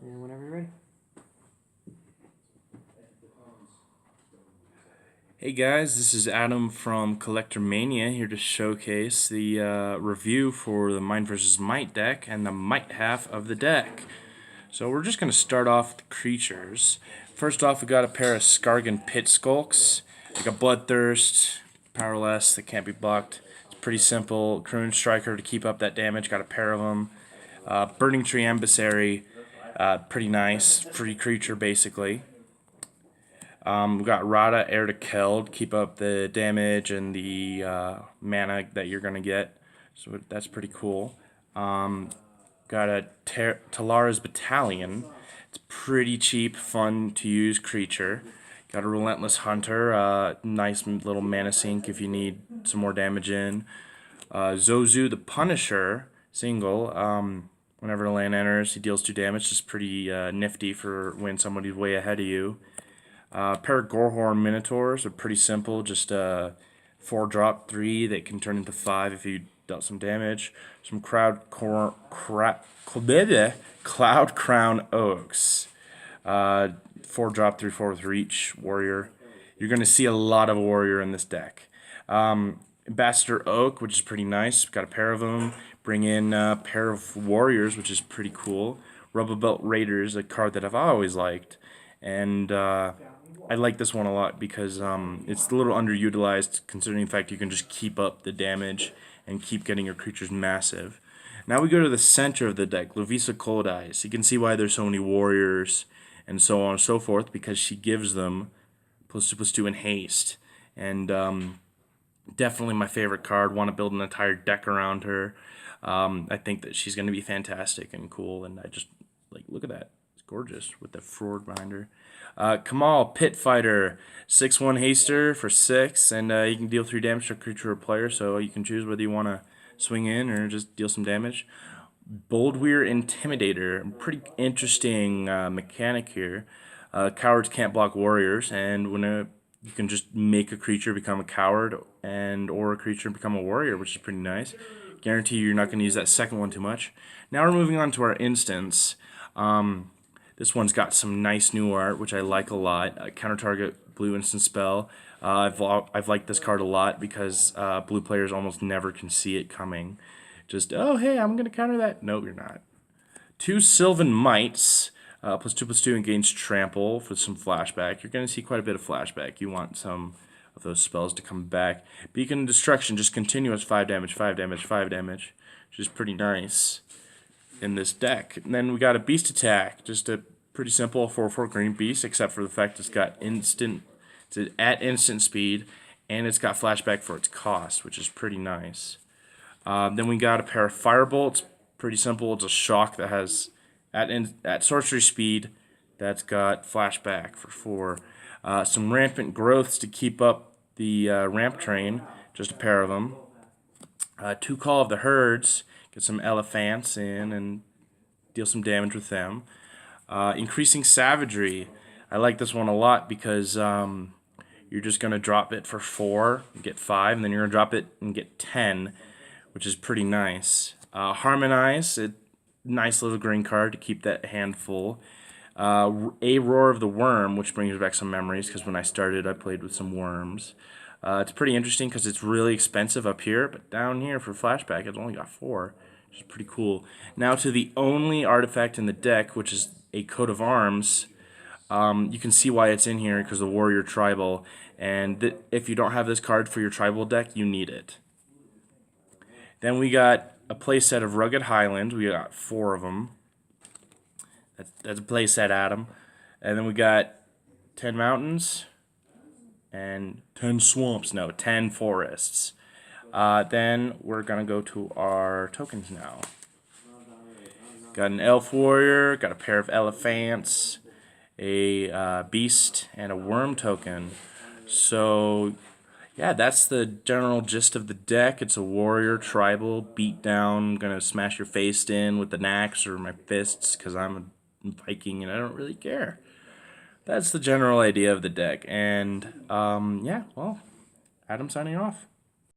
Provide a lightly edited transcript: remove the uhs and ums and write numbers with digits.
And whenever you're ready. Hey guys, this is Adam from CollectorMania here to showcase the review for the Might vs. Might deck and the Might half of the deck. So we're just going to start off with the creatures. First off, we got a pair of Skargan Pit Skulks, like a Bloodthirst, powerless that can't be blocked. It's pretty simple. Croon Striker to keep up that damage, got a pair of them. Burning Tree Emissary, pretty nice, free creature basically. We've got Rada, Heir to Keld, keep up the damage and the mana that you're going to get. So that's pretty cool. Got a Talara's Battalion. It's pretty cheap, fun to use creature. Got a Relentless Hunter, nice little mana sink if you need some more damage in. Zozu the Punisher, single. Whenever a land enters, he deals 2 damage. Just pretty nifty for when somebody's way ahead of you. Pair of Gorehorn Minotaurs are pretty simple, just 4-drop 3 that can turn into 5 if you dealt some damage. Some Cloud Crown Oaks, 4-drop 3/4 with reach warrior. You're going to see a lot of warrior in this deck. Ambassador Oak, which is pretty nice. Got a pair of them. Bring in a pair of warriors, which is pretty cool. Rubber Belt Raiders, a card that I've always liked, and I like this one a lot because it's a little underutilized, considering the fact you can just keep up the damage and keep getting your creatures massive. Now we go to the center of the deck, Lovisa Cold Eyes. You can see why there's so many warriors and so on and so forth, because she gives them +2/+2 in haste. And definitely my favorite card. Want to build an entire deck around her. I think that she's going to be fantastic and cool, and I just, like, look at that. It's gorgeous with the forward binder. Kamal, Pit Fighter, 6/1 haster for 6, and you can deal 3 damage to a creature or player, so you can choose whether you want to swing in or just deal some damage. Boldweir Intimidator, pretty interesting mechanic here. Cowards can't block warriors, and you can just make a creature become a coward or a creature become a warrior, which is pretty nice. Guarantee you're not going to use that second one too much. Now we're moving on to our instance. This one's got some nice new art, which I like a lot. Counter target blue instant spell. I've liked this card a lot because blue players almost never can see it coming. Just, oh hey, I'm going to counter that. No, you're not. 2 Sylvan Mites, +2/+2 and gains trample for some flashback. You're going to see quite a bit of flashback. You want some of those spells to come back. Beacon Destruction, just continuous 5 damage, 5 damage, 5 damage, which is pretty nice in this deck. And then we got a Beast Attack, just a pretty simple 4/4 green beast, except for the fact it's got it's at instant speed, and it's got flashback for its cost, which is pretty nice. Then we got a pair of Firebolts, pretty simple. It's a shock that has at sorcery speed, that's got flashback for 4. Some Rampant Growths to keep up the ramp train, just a pair of them. 2 Call of the Herds, get some elephants in and deal some damage with them. Increasing Savagery, I like this one a lot because you're just going to drop it for 4, and get 5, and then you're going to drop it and get 10, which is pretty nice. Harmonize, a nice little green card to keep that hand full. A Roar of the Worm, which brings back some memories because when I started I played with some worms. It's pretty interesting because it's really expensive up here, but down here for flashback it's only got 4, which is pretty cool. Now to the only artifact in the deck, which is a coat of arms. You can see why it's in here because the Warrior Tribal, and if you don't have this card for your tribal deck, you need it. Then we got a playset of Rugged Highlands. We got 4 of them. That's a playset, Adam. And then we got 10 mountains and 10 swamps. No, 10 forests. Then we're going to go to our tokens now. Got an Elf Warrior, got a pair of elephants, a beast, and a worm token. So, yeah, that's the general gist of the deck. It's a warrior, tribal, beat down. I'm going to smash your face in with an axe or my fists because I'm a Viking and I don't really care. That's the general idea of the deck. And, yeah, well, Adam signing off.